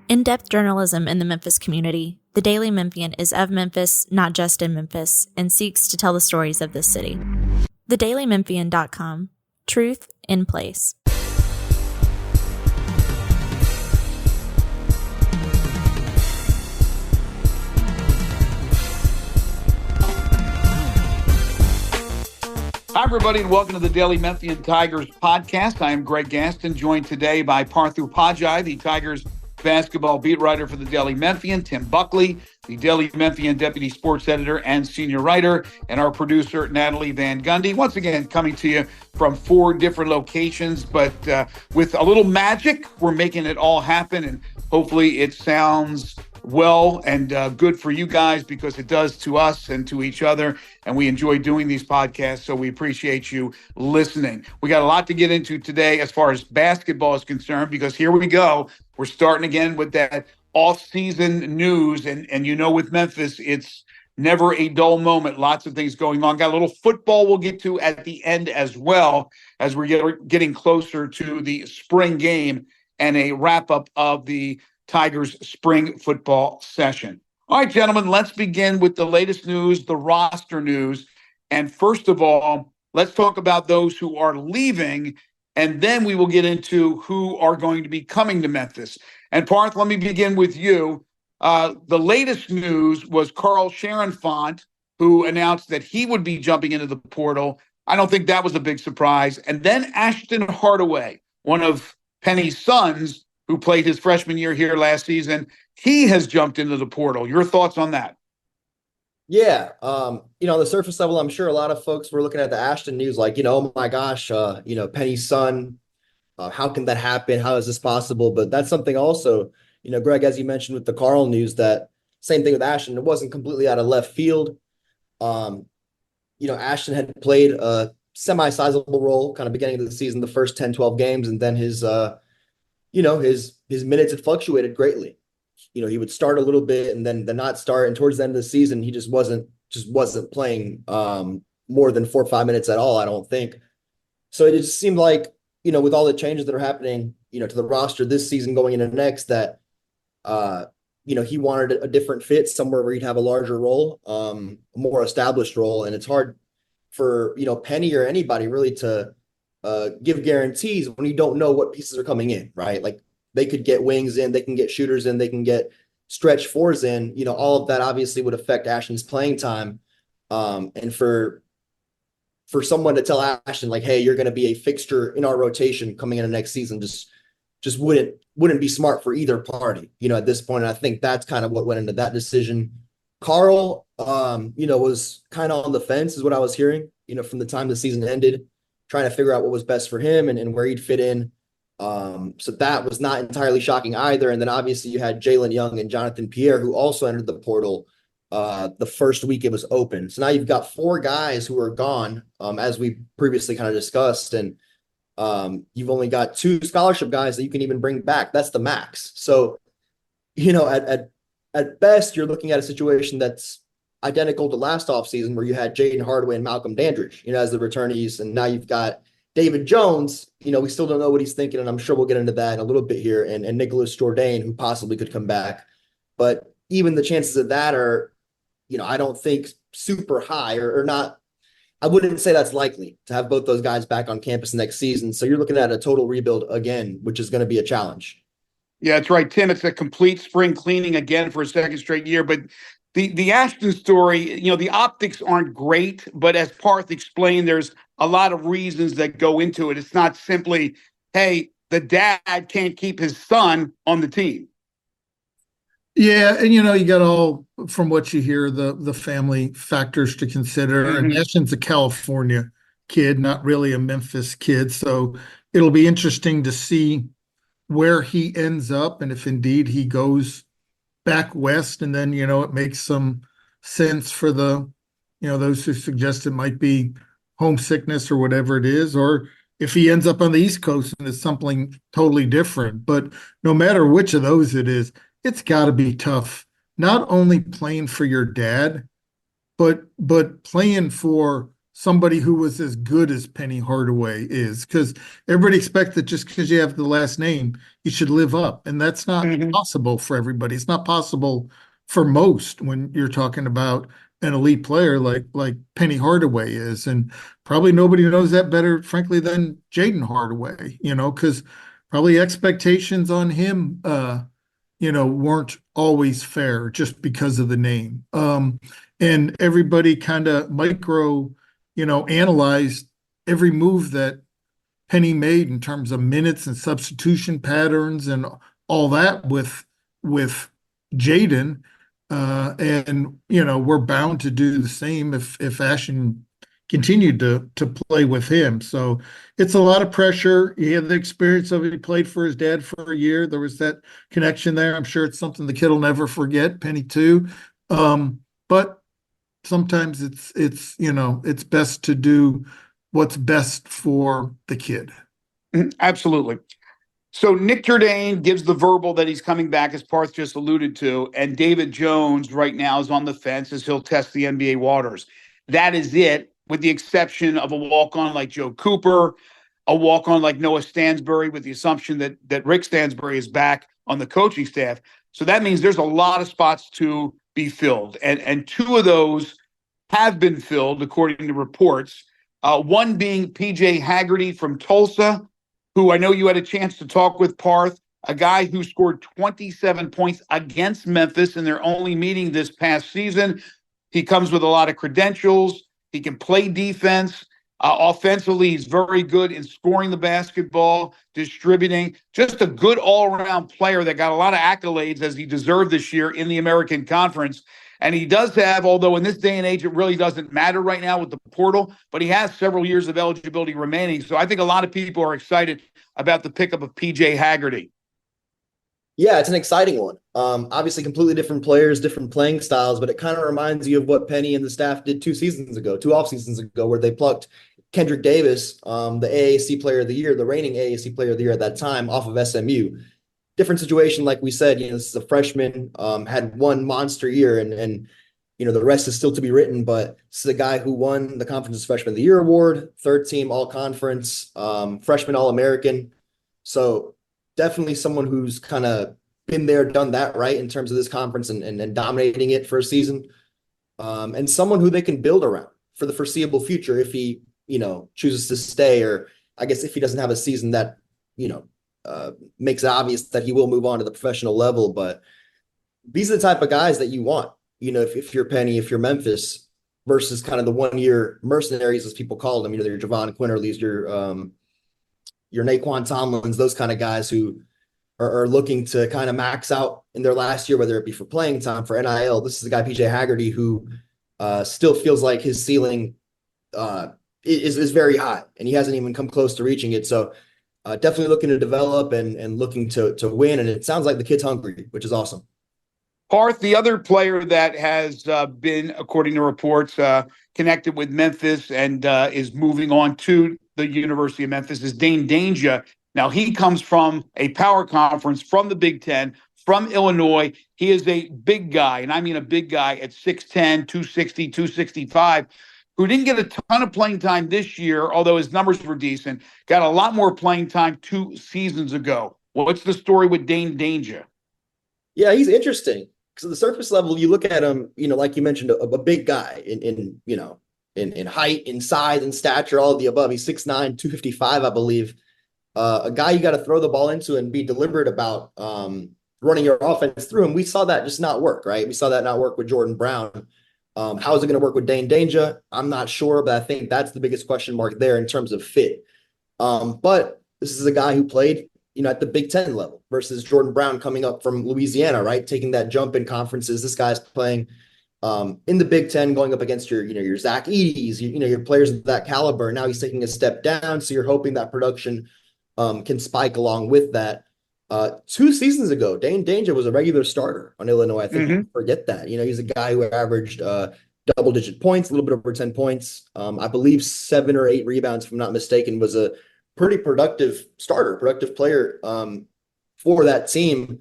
In-depth journalism in the Memphis community, the Daily Memphian is of Memphis, not just in Memphis, and seeks to tell the stories of this city. TheDailyMemphian.com. Truth in place. Hi, everybody, and welcome to the Daily Memphian Tigers podcast. I am Greg Gaston, joined today by Parth Upadhyaya, the Tigers basketball beat writer for the Daily Memphian, Tim Buckley, the Daily Memphian deputy sports editor and senior writer, and our producer, Natalie Van Gundy. Once again, coming to you from 4 different locations, but with a little magic, we're making it all happen, and hopefully it sounds well and good for you guys, because it does to us and to each other, and we enjoy doing these podcasts, so we appreciate you listening. We got a lot to get into today as far as basketball is concerned, because here we go. We're starting again with that off-season news, and you know, with Memphis, it's never a dull moment. Lots of things going on. Got a little football we'll get to at the end as well, as we're getting closer to the spring game and a wrap-up of the Tigers spring football session. All right, gentlemen, let's begin with the latest news, the roster news. And first of all, let's talk about those who are leaving, and then we will get into who are going to be coming to Memphis. And Parth, let me begin with you. The latest news was Carl Sharonfont, who announced that he would be jumping into the portal. I don't think that was a big surprise. And then Ashton Hardaway, one of Penny's sons, who played his freshman year here last season, he has jumped into the portal. Your thoughts on that? Yeah. On the surface level, I'm sure a lot of folks were looking at the Ashton news like, oh my gosh, Penny's son, how can that happen? How is this possible? But that's something also, Greg, as you mentioned with the Carl news, that same thing with Ashton, it wasn't completely out of left field. Ashton had played a semi-sizable role kind of beginning of the season, the first 10, 12 games, and then his minutes had fluctuated greatly. He would start a little bit and then not start. And towards the end of the season, he just wasn't playing more than 4 or 5 minutes at all, I don't think. So it just seemed like, with all the changes that are happening, to the roster this season going into next, that, he wanted a different fit, somewhere where he'd have a larger role, a more established role. And it's hard for, Penny or anybody really to give guarantees when you don't know what pieces are coming in, right? Like, they could get wings in, they can get shooters in, they can get stretch fours in. All of that obviously would affect Ashton's playing time. And for someone to tell Ashton, like, hey, you're going to be a fixture in our rotation coming into next season, just wouldn't be smart for either party, at this point. And I think that's kind of what went into that decision. Carl, was kind of on the fence, is what I was hearing, from the time the season ended, trying to figure out what was best for him and where he'd fit in. So that was not entirely shocking either. And then obviously you had Jalen Young and Jonathan Pierre, who also entered the portal the first week it was open. So now you've got 4 guys who are gone, as we previously kind of discussed. And you've only got 2 scholarship guys that you can even bring back. That's the max. So, at best, you're looking at a situation that's identical to last offseason, where you had Jaden Hardaway and Malcolm Dandridge, as the returnees. And now you've got David Jones. We still don't know what he's thinking, and I'm sure we'll get into that in a little bit here, and Nicholas Jourdain, who possibly could come back. But even the chances of that are, I don't think super high, or not. I wouldn't say that's likely to have both those guys back on campus next season. So you're looking at a total rebuild again, which is going to be a challenge. Yeah, that's right, Tim. It's a complete spring cleaning again for a second straight year. But the Ashton story, the optics aren't great, but as Parth explained, there's a lot of reasons that go into it. It's not simply, hey, the dad can't keep his son on the team. Yeah, and you got all, from what you hear, the family factors to consider. Mm-hmm. And Ashton's a California kid, not really a Memphis kid. So it'll be interesting to see where he ends up, and if indeed he goes back west, and then it makes some sense for the those who suggest it might be homesickness or whatever it is, or if he ends up on the East Coast and it's something totally different. But no matter which of those it is, it's got to be tough, not only playing for your dad, but playing for somebody who was as good as Penny Hardaway is, because everybody expects that just because you have the last name, you should live up. And that's not possible for everybody. It's not possible for most when you're talking about an elite player like Penny Hardaway is. And probably nobody knows that better, frankly, than Jaden Hardaway, because probably expectations on him weren't always fair just because of the name. And everybody kind of analyzed every move that Penny made in terms of minutes and substitution patterns and all that with Jaden. And we're bound to do the same if Ashton continued to play with him. So it's a lot of pressure. He had the experience of it. He played for his dad for a year. There was that connection there. I'm sure it's something the kid will never forget, Penny too. But sometimes it's best to do what's best for the kid. Absolutely. So Nick Jourdain gives the verbal that he's coming back, as Parth just alluded to, and David Jones right now is on the fence as he'll test the NBA waters. That is it, with the exception of a walk-on like Joe Cooper, a walk-on like Noah Stansbury, with the assumption that Rick Stansbury is back on the coaching staff. So that means there's a lot of spots to be filled. And two of those have been filled, according to reports. One being PJ Haggerty from Tulsa, who I know you had a chance to talk with, Parth, a guy who scored 27 points against Memphis in their only meeting this past season. He comes with a lot of credentials. He can play defense. Offensively, he's very good in scoring the basketball, distributing. Just a good all-around player that got a lot of accolades, as he deserved this year, in the American Conference. And he does have, although in this day and age it really doesn't matter right now with the portal, but he has several years of eligibility remaining. So I think a lot of people are excited about the pickup of PJ Haggerty. Yeah, it's an exciting one. Obviously completely different players, different playing styles, but it kind of reminds you of what Penny and the staff did 2 off seasons ago, where they plucked Kendrick Davis, the AAC player of the year, the reigning AAC player of the year at that time, off of SMU. Different situation, like we said, this is a freshman, had one monster year, and the rest is still to be written, but this is a guy who won the Conference's Freshman of the Year award, 3rd team All-Conference, freshman All-American. So definitely someone who's kind of been there, done that right in terms of this conference and dominating it for a season. And someone who they can build around for the foreseeable future if he, chooses to stay, or I guess if he doesn't have a season that, makes it obvious that he will move on to the professional level. But these are the type of guys that you want, if you're Penny, if you're Memphis, versus kind of the 1-year mercenaries, as people call them, your Javon Quinterleys, your Naquan Tomlins, those kind of guys who are looking to kind of max out in their last year, whether it be for playing time, for NIL. This is the guy, PJ Haggerty, who still feels like his ceiling is very high, and he hasn't even come close to reaching it. So definitely looking to develop and looking to win. And it sounds like the kid's hungry, which is awesome. Parth, the other player that has been, according to reports, connected with Memphis and is moving on to the University of Memphis is Dain Dainja. Now, he comes from a power conference, from the Big Ten, from Illinois. He is a big guy, and I mean a big guy at 6'10", 260, 265, who didn't get a ton of playing time this year, although his numbers were decent. Got a lot more playing time 2 seasons ago. What's the story with Dain Dainja? Yeah, he's interesting. So the surface level, you look at him, like you mentioned, a big guy in height, in size, in stature, all of the above. He's 6'9", 255, I believe. A guy you got to throw the ball into and be deliberate about running your offense through him. We saw that just not work, right? We saw that not work with Jordan Brown. How is it going to work with Dain Dainja? I'm not sure, but I think that's the biggest question mark there in terms of fit. But this is a guy who played, at the Big Ten level versus Jordan Brown coming up from Louisiana, right? Taking that jump in conferences. This guy's playing in the Big Ten, going up against your Zach Eady's, your players of that caliber. Now he's taking a step down. So you're hoping that production can spike along with that. 2 seasons ago, Dain Dainja was a regular starter on Illinois. I think people forget that. He's a guy who averaged double-digit points, a little bit over 10 points. I believe 7 or 8 rebounds, if I'm not mistaken, was a pretty productive starter, productive player for that team.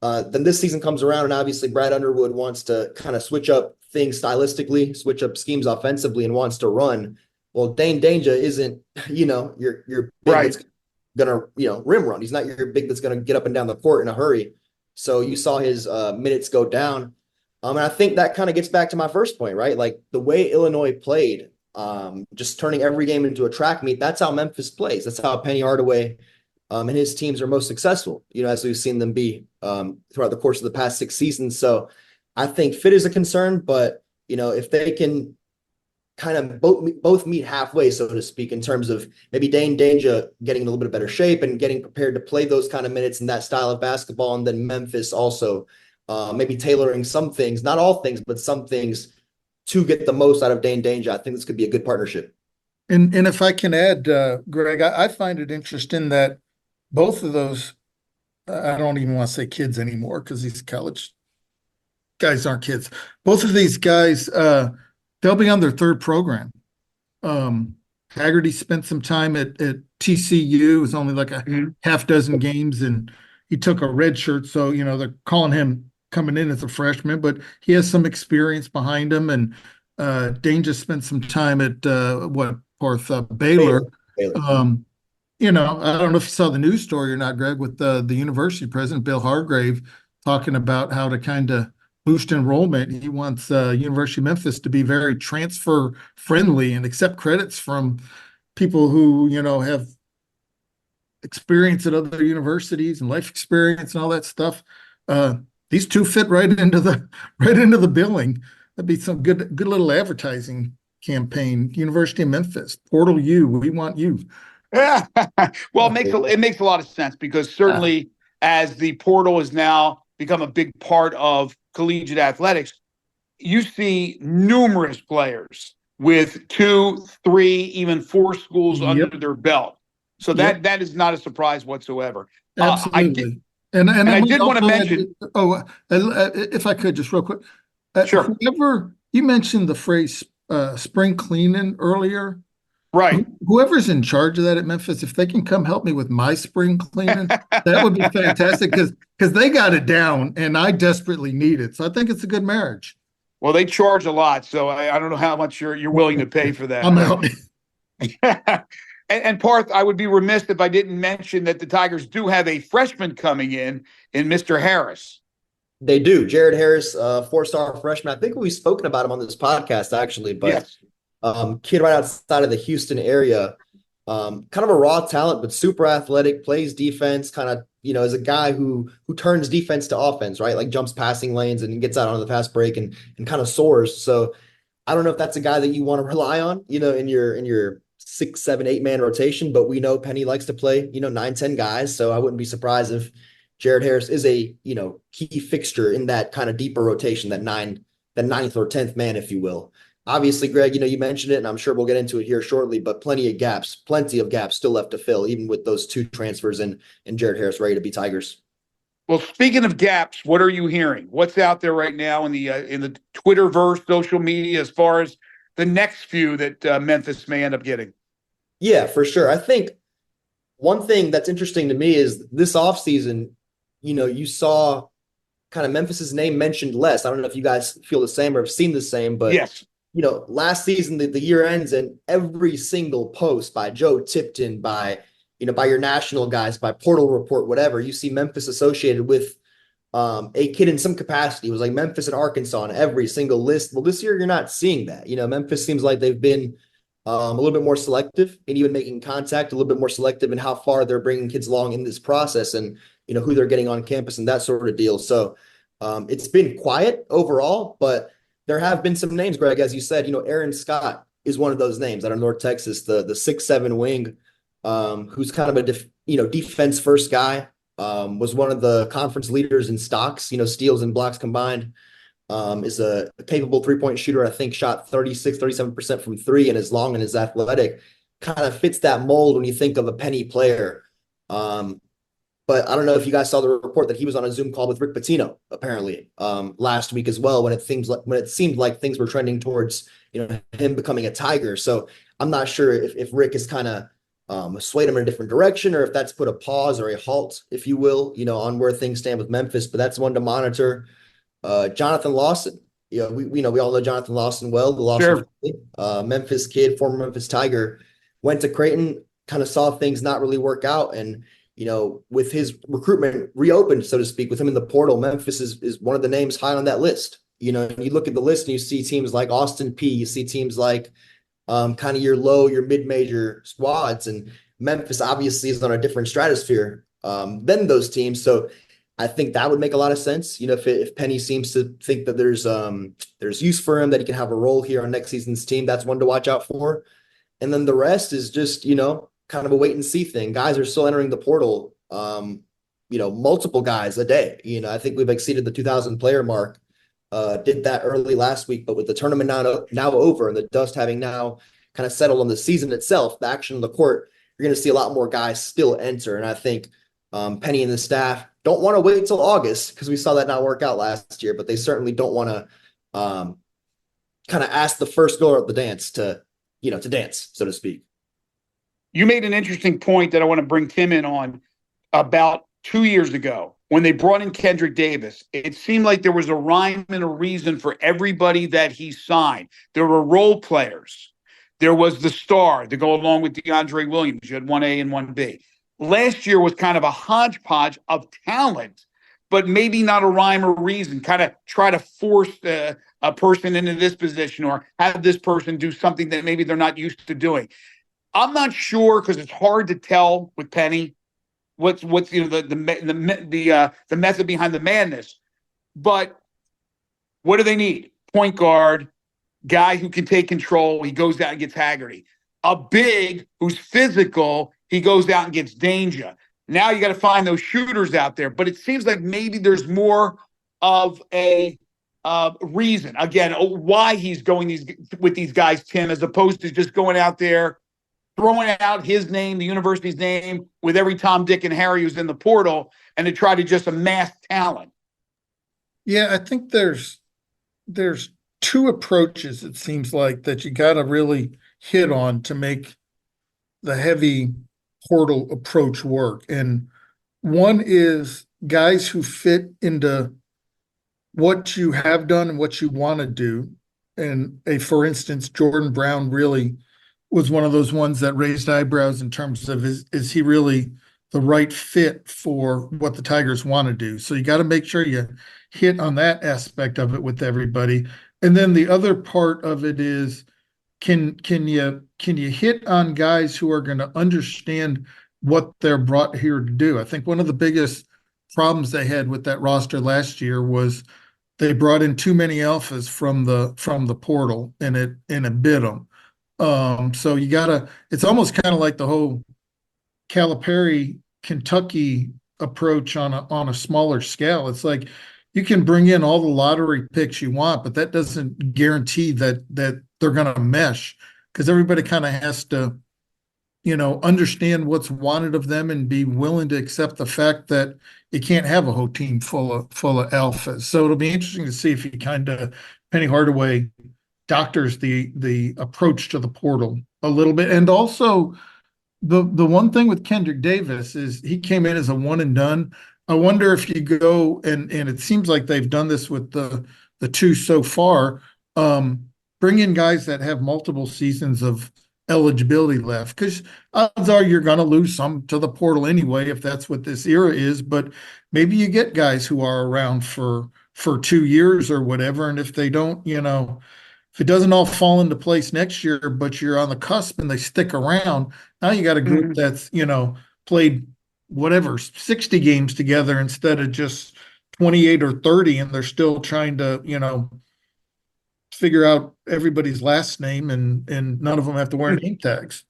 Then this season comes around, and obviously Brad Underwood wants to kind of switch up things stylistically, switch up schemes offensively, and wants to run. Well, Dane Danger isn't, your big Right. that's gonna, rim run. He's not your big that's gonna get up and down the court in a hurry. So you saw his minutes go down. And I think that kind of gets back to my first point, right? Like the way Illinois played, just turning every game into a track meet. That's how Memphis plays. That's how Penny Hardaway and his teams are most successful, as we've seen them be throughout the course of the past 6 seasons. So I think fit is a concern, but, if they can kind of both meet halfway, so to speak, in terms of maybe Dane Danger getting in a little bit better shape and getting prepared to play those kind of minutes in that style of basketball. And then Memphis also maybe tailoring some things, not all things, but some things to get the most out of Dane Danger. I think this could be a good partnership. And if I can add, Greg, I find it interesting that both of those, I don't even want to say kids anymore because these college guys aren't kids. Both of these guys, they'll be on their third program. Haggerty spent some time at TCU. It was only like a half dozen games, and he took a red shirt. So, they're calling him coming in as a freshman, but he has some experience behind him. And Dane just spent some time at Parth Baylor. I don't know if you saw the news story or not, Greg, with the university president, Bill Hargrave, talking about how to kind of boost enrollment. He wants University of Memphis to be very transfer friendly and accept credits from people who, have experience at other universities and life experience and all that stuff. These two fit right into the billing. That'd be some good little advertising campaign. University of Memphis, Portal U, we want you. Yeah. Well, it makes a lot of sense because certainly as the portal has now become a big part of collegiate athletics, you see numerous players with 2, 3, even 4 schools under their belt. So that is not a surprise whatsoever. Absolutely. And I did want to mention. If I could, just real quick. Sure. Whoever you mentioned the phrase spring cleaning earlier. Right. Whoever's in charge of that at Memphis, if they can come help me with my spring cleaning, that would be fantastic because they got it down and I desperately need it. So I think it's a good marriage. Well, they charge a lot, so I don't know how much you're willing to pay for that. I'm out. And Parth, I would be remiss if I didn't mention that the Tigers do have a freshman coming in Mr. Harris. They do. Jared Harris, 4-star freshman. I think we've spoken about him on this podcast, actually, but yes. Kid right outside of the Houston area, kind of a raw talent, but super athletic, plays defense, kind of, is a guy who turns defense to offense, right? Like jumps passing lanes and gets out on the fast break and kind of soars. So I don't know if that's a guy that you want to rely on, in your 6, 7, 8-man rotation, but we know Penny likes to play, 9, 10 guys. So I wouldn't be surprised if Jared Harris is a, key fixture in that kind of deeper rotation, that 9th or 10th man, if you will. Obviously, Greg, you mentioned it, and I'm sure we'll get into it here shortly, but plenty of gaps still left to fill, even with those 2 transfers and Jared Harris ready to be Tigers. Well, speaking of gaps, what are you hearing? What's out there right now in the Twitterverse, social media, as far as the next few that Memphis may end up getting? Yeah, for sure. I think one thing that's interesting to me is this offseason, you saw kind of Memphis's name mentioned less. I don't know if you guys feel the same or have seen the same, but yes. Last season, the year ends and every single post by Joe Tipton, by your national guys, by Portal Report, whatever, you see Memphis associated with a kid in some capacity. It was like Memphis and Arkansas on every single list. Well, this year you're not seeing that. Memphis seems like they've been a little bit more selective and even making contact, a little bit more selective in how far they're bringing kids along in this process and, who they're getting on campus and that sort of deal. So it's been quiet overall, but there have been some names, Greg, as you said. Aaron Scott is one of those names out of North Texas, the 6'7" wing, who's kind of a defense first guy. Was one of the conference leaders in stocks, steals and blocks combined. Is a capable 3-point shooter. I think shot 37% from 3, and is long and is athletic. Kind of fits that mold when you think of a Penny player. But I don't know if you guys saw the report that he was on a Zoom call with Rick Pitino, apparently, last week as well, when it seemed like things were trending towards, him becoming a Tiger. So I'm not sure if Rick has kind of swayed him in a different direction, or if that's put a pause or a halt, if you will, on where things stand with Memphis. But that's one to monitor. Jonathan Lawson, We all know Jonathan Lawson well, the Lawson Sure. family, Memphis kid, former Memphis Tiger, went to Creighton, kind of saw things not really work out. And, with his recruitment reopened, so to speak, with him in the portal, Memphis is one of the names high on that list. You look at the list and you see teams like Austin P, you see teams like kind of your mid-major squads, and Memphis obviously is on a different stratosphere than those teams. So I think that would make a lot of sense. If Penny seems to think that there's use for him, that he can have a role here on next season's team, that's one to watch out for. And then the rest is just, kind of a wait and see thing. Guys are still entering the portal, multiple guys a day. I think we've exceeded the 2,000 player mark. Did that early last week, but with the tournament now over and the dust having now kind of settled on the season itself, the action on the court, you're going to see a lot more guys still enter. And I think Penny and the staff don't want to wait until August, because we saw that not work out last year, but they certainly don't want to kind of ask the first girl at the dance to dance, so to speak. You made an interesting point that I want to bring Tim in on. About 2 years ago, when they brought in Kendrick Davis, it seemed like there was a rhyme and a reason for everybody that he signed. There were role players. There was the star to go along with DeAndre Williams. You had 1A and 1B. Last year was kind of a hodgepodge of talent, but maybe not a rhyme or reason. Kind of try to force a person into this position or have this person do something that maybe they're not used to doing. I'm not sure, because it's hard to tell with Penny what's the method behind the madness. But what do they need? Point guard, guy who can take control. He goes out and gets Haggerty. A big who's physical. He goes out and gets Danger. Now you got to find those shooters out there. But it seems like maybe there's more of a reason, again, why he's going with these guys, Tim, as opposed to just going out there, throwing out his name, the university's name, with every Tom, Dick, and Harry who's in the portal, and to try to just amass talent. Yeah, I think there's two approaches, it seems like, that you got to really hit on to make the heavy portal approach work. And one is guys who fit into what you have done and what you want to do. And for instance, Jordan Brown really was one of those ones that raised eyebrows in terms of is he really the right fit for what the Tigers want to do? So you got to make sure you hit on that aspect of it with everybody. And then the other part of it is, can you hit on guys who are going to understand what they're brought here to do? I think one of the biggest problems they had with that roster last year was they brought in too many alphas from the portal, and it bit them. So it's almost kind of like the whole Calipari Kentucky approach on a smaller scale. It's like you can bring in all the lottery picks you want, but that doesn't guarantee that they're going to mesh, because everybody kind of has to, understand what's wanted of them and be willing to accept the fact that you can't have a whole team full of alphas. So it'll be interesting to see if he kind of Penny Hardaway doctors the approach to the portal a little bit. And also the one thing with Kendrick Davis is he came in as a one and done. I wonder if you go and it seems like they've done this with the two so far, bring in guys that have multiple seasons of eligibility left, because odds are you're going to lose some to the portal anyway, if that's what this era is. But maybe you get guys who are around for 2 years or whatever, and if they don't, if it doesn't all fall into place next year, but you're on the cusp and they stick around, now you got a group that's, played whatever, 60 games together instead of just 28 or 30, and they're still trying to, figure out everybody's last name, and none of them have to wear name tags.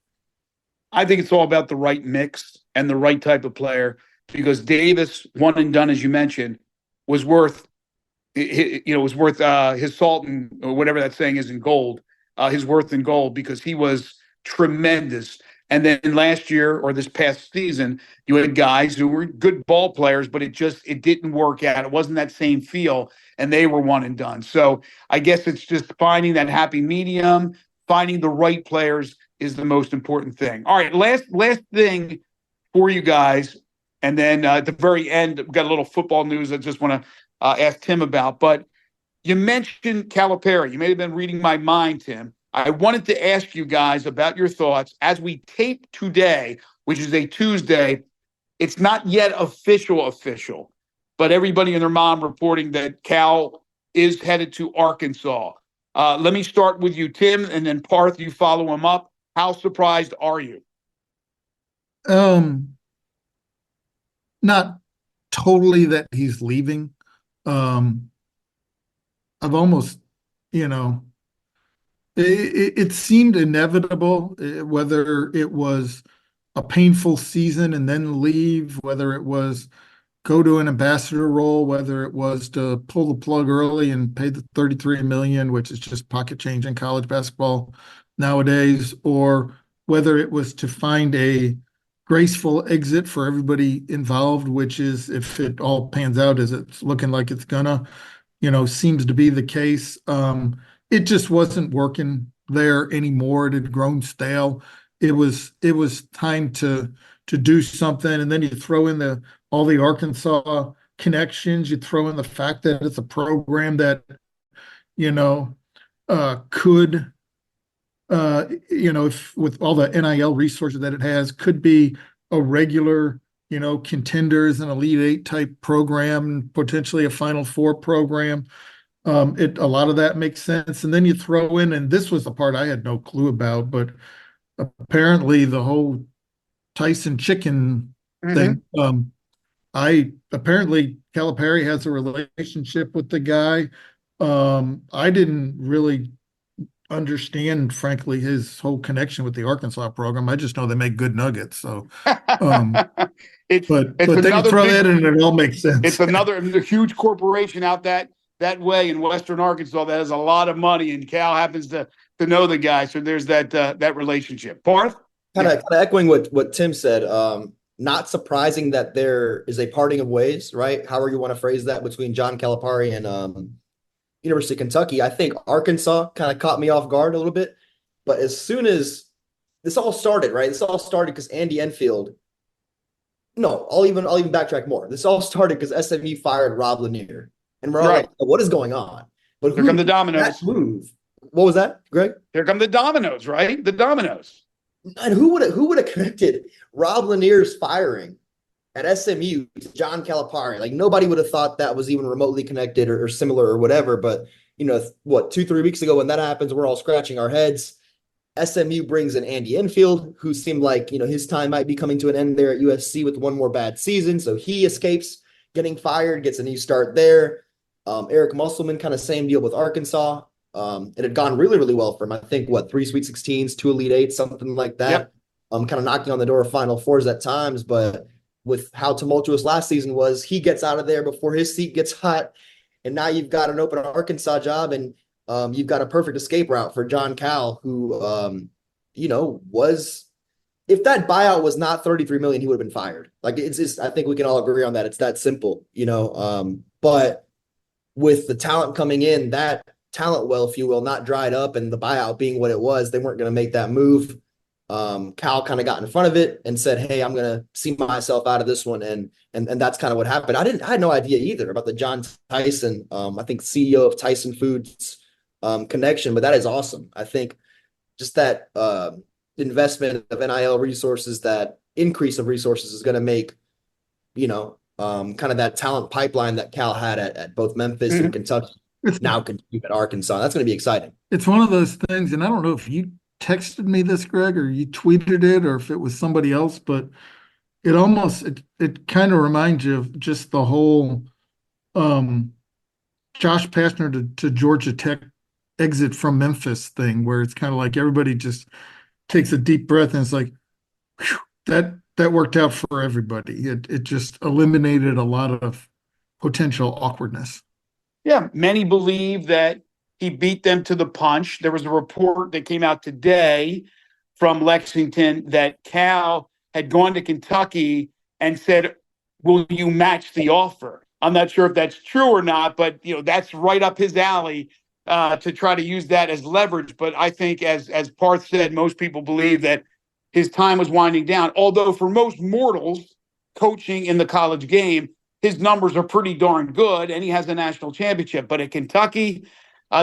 I think it's all about the right mix and the right type of player, because Davis, one and done, as you mentioned, was worth his salt and or whatever that saying is in gold, his worth in gold, because he was tremendous. And then last year, or this past season, you had guys who were good ball players, but it didn't work out. It wasn't that same feel, and they were one and done. So I guess it's just finding that happy medium, finding the right players is the most important thing. All right, last thing for you guys, and then at the very end, we've got a little football news I just want to ask Tim about. But You mentioned Calipari. You may have been reading my mind, Tim. I wanted to ask you guys about your thoughts as we tape today, which is a Tuesday. It's not yet official, but everybody and their mom reporting that Cal is headed to Arkansas. Let me start with you, Tim, and then Parth, you follow him up. How surprised are you? Not totally that he's leaving. I've almost, you know, it seemed inevitable, whether it was a painful season and then leave, whether it was go to an ambassador role, whether it was to pull the plug early and pay the 33 million, which is just pocket change in college basketball nowadays, or whether it was to find a graceful exit for everybody involved, which is, if it all pans out as it's looking like it's gonna, seems to be the case. It just wasn't working there anymore. It had grown stale. It was time to do something. And then you throw in all the Arkansas connections. You throw in the fact that it's a program that, could, if with all the NIL resources that it has, could be a regular, contenders and Elite Eight type program, potentially a Final Four program. A lot of that makes sense. And then you throw in, and this was the part I had no clue about, but apparently the whole Tyson chicken thing. Apparently Calipari has a relationship with the guy. I didn't really understand, frankly, his whole connection with the Arkansas program. I just know they make good nuggets. So, but then you throw that in and it all makes sense. It's another huge corporation out that way in Western Arkansas that has a lot of money, and Cal happens to know the guy. So there's that relationship. Parth? Kind of echoing what Tim said. Not surprising that there is a parting of ways, right? However you want to phrase that, between John Calipari and University of Kentucky. I think Arkansas kind of caught me off guard a little bit. But as soon as this all started, right? This all started because Andy Enfield. No, I'll even backtrack more. This all started because SMU fired Rob Lanier. And we're all like, what is going on? But here come the dominoes. That move. What was that, Greg? Here come the dominoes, right? The dominoes. And who would have connected Rob Lanier's firing at SMU to John Calipari? Like, nobody would have thought that was even remotely connected or similar or whatever. But 2-3 weeks ago when that happens, we're all scratching our heads. SMU brings in Andy Enfield, who seemed like his time might be coming to an end there at USC with one more bad season. So he escapes getting fired, gets a new start there. Eric Musselman, kind of same deal with Arkansas. It had gone really, really well for him. I think 3 Sweet 16s, 2 Elite Eights, something like that. Yep. Kind of knocking on the door of Final Fours at times, but with how tumultuous last season was, he gets out of there before his seat gets hot. And now you've got an open Arkansas job, and you've got a perfect escape route for John Cal, who, was, if that buyout was not 33 million, he would have been fired. Like, it's just, I think we can all agree on that. It's that simple, but with the talent coming in, that talent well, if you will, not dried up, and the buyout being what it was, they weren't going to make that move. Cal kind of got in front of it and said, hey, I'm going to see myself out of this one. And that's kind of what happened. I had no idea either about the John Tyson, I think CEO of Tyson Foods connection, but that is awesome. I think just that investment of NIL resources, that increase of resources is going to make, kind of that talent pipeline that Cal had at both Memphis and Kentucky now continue at Arkansas. That's going to be exciting. It's one of those things, and I don't know if you texted me this, Greg, or you tweeted it, or if it was somebody else, but it almost, it kind of reminds you of just the whole Josh Pastner to Georgia Tech exit from Memphis thing, where it's kind of like everybody just takes a deep breath and it's like, whew, that worked out for everybody. It just eliminated a lot of potential awkwardness. Yeah, many believe that he beat them to the punch. There was a report that came out today from Lexington that Cal had gone to Kentucky and said, will you match the offer? I'm not sure if that's true or not, but that's right up his alley to try to use that as leverage. But I think, as Parth said, most people believe that his time was winding down. Although for most mortals, coaching in the college game his numbers are pretty darn good, and he has a national championship. But at Kentucky,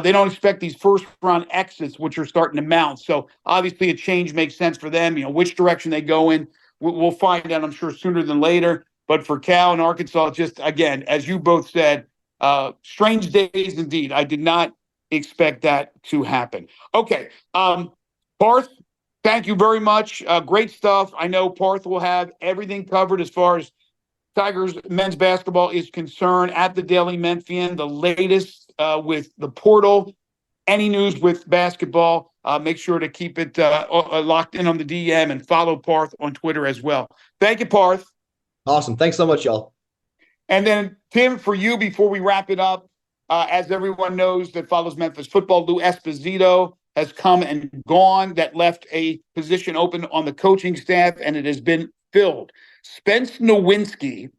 they don't expect these first-round exits, which are starting to mount. So obviously a change makes sense for them. Which direction they go in, we'll find out, I'm sure, sooner than later. But for Cal and Arkansas, just, again, as you both said, strange days indeed. I did not expect that to happen. Okay. Parth, thank you very much. Great stuff. I know Parth will have everything covered as far as Tigers men's basketball is concerned at the Daily Memphian, the latest with the portal. Any news with basketball, make sure to keep it locked in on the DM and follow Parth on Twitter as well. Thank you, Parth. Awesome. Thanks so much, y'all. And then, Tim, for you, before we wrap it up, as everyone knows that follows Memphis football, Lou Esposito has come and gone. That left a position open on the coaching staff, and it has been filled. Spence Nowinski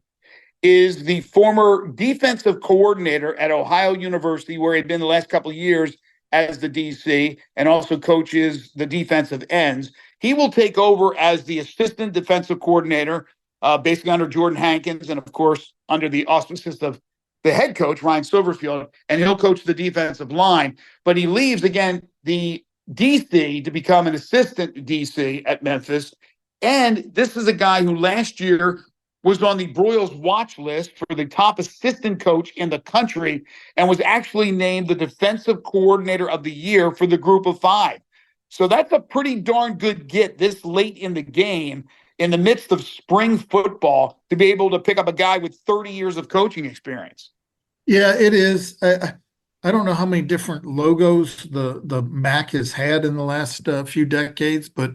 is the former defensive coordinator at Ohio University, where he'd been the last couple of years as the DC, and also coaches the defensive ends. He will take over as the assistant defensive coordinator, basically under Jordan Hankins, and of course under the auspices of the head coach, Ryan Silverfield, and he'll coach the defensive line. But he leaves, again, the DC to become an assistant DC at Memphis. And this is a guy who last year was on the Broyles watch list for the top assistant coach in the country and was actually named the defensive coordinator of the year for the group of 5. So that's a pretty darn good get this late in the game, in the midst of spring football, to be able to pick up a guy with 30 years of coaching experience. Yeah, it is. I don't know how many different logos the MAC has had in the last few decades, but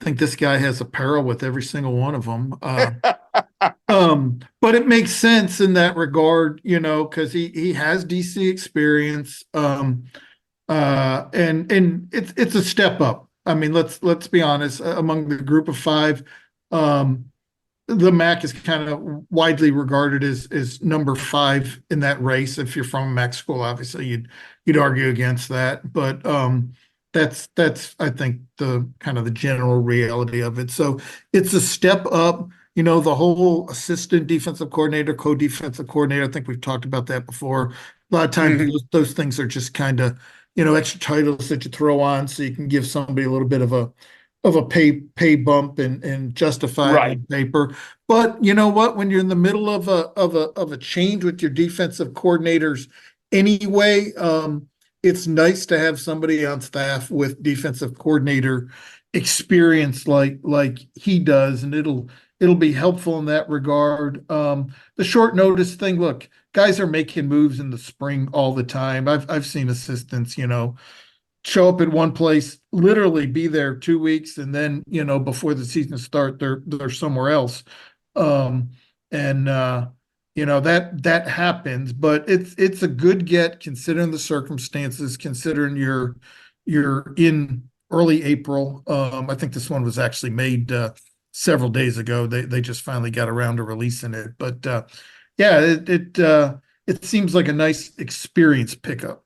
I think this guy has apparel with every single one of them. But it makes sense in that regard, because he has DC experience, and it's a step up. I mean, let's be honest. Among the group of 5, the MAC is kind of widely regarded as number 5 in that race. If you're from a MAC school, obviously you'd argue against that, but that's I think the kind of the general reality of it. So it's a step up. The whole assistant defensive coordinator, co-defensive coordinator. I think we've talked about that before. A lot of times those things are just kind of extra titles that you throw on so you can give somebody a little bit of a pay bump and justify it on paper. But you know what? When you're in the middle of a change with your defensive coordinators anyway, it's nice to have somebody on staff with defensive coordinator experience like he does, and it'll be helpful in that regard. The short notice thing, look, guys are making moves in the spring all the time. I've seen assistants, show up at one place, literally be there 2 weeks, and then before the season starts, they're somewhere else. That happens, but it's a good get considering the circumstances, considering you're in early April. I think this one was actually made several days ago. They just finally got around to releasing it, but it seems like a nice experience pickup.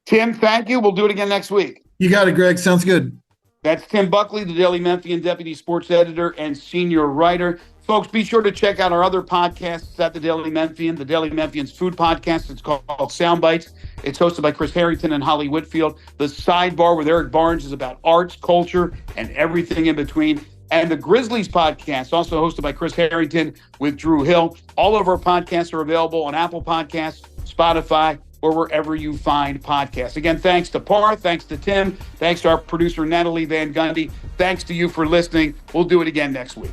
Tim, thank you. We'll do it again next week. You got it, Greg. Sounds good. That's Tim Buckley, the Daily Memphian deputy sports editor and senior writer. Folks, be sure to check out our other podcasts at the Daily Memphian, the Daily Memphian's food podcast. It's called Sound Bites. It's hosted by Chris Harrington and Holly Whitfield. The Sidebar with Eric Barnes is about arts, culture, and everything in between. And the Grizzlies podcast, also hosted by Chris Harrington with Drew Hill. All of our podcasts are available on Apple Podcasts, Spotify, or wherever you find podcasts. Again, thanks to Parth, thanks to Tim, thanks to our producer, Natalie Van Gundy. Thanks to you for listening. We'll do it again next week.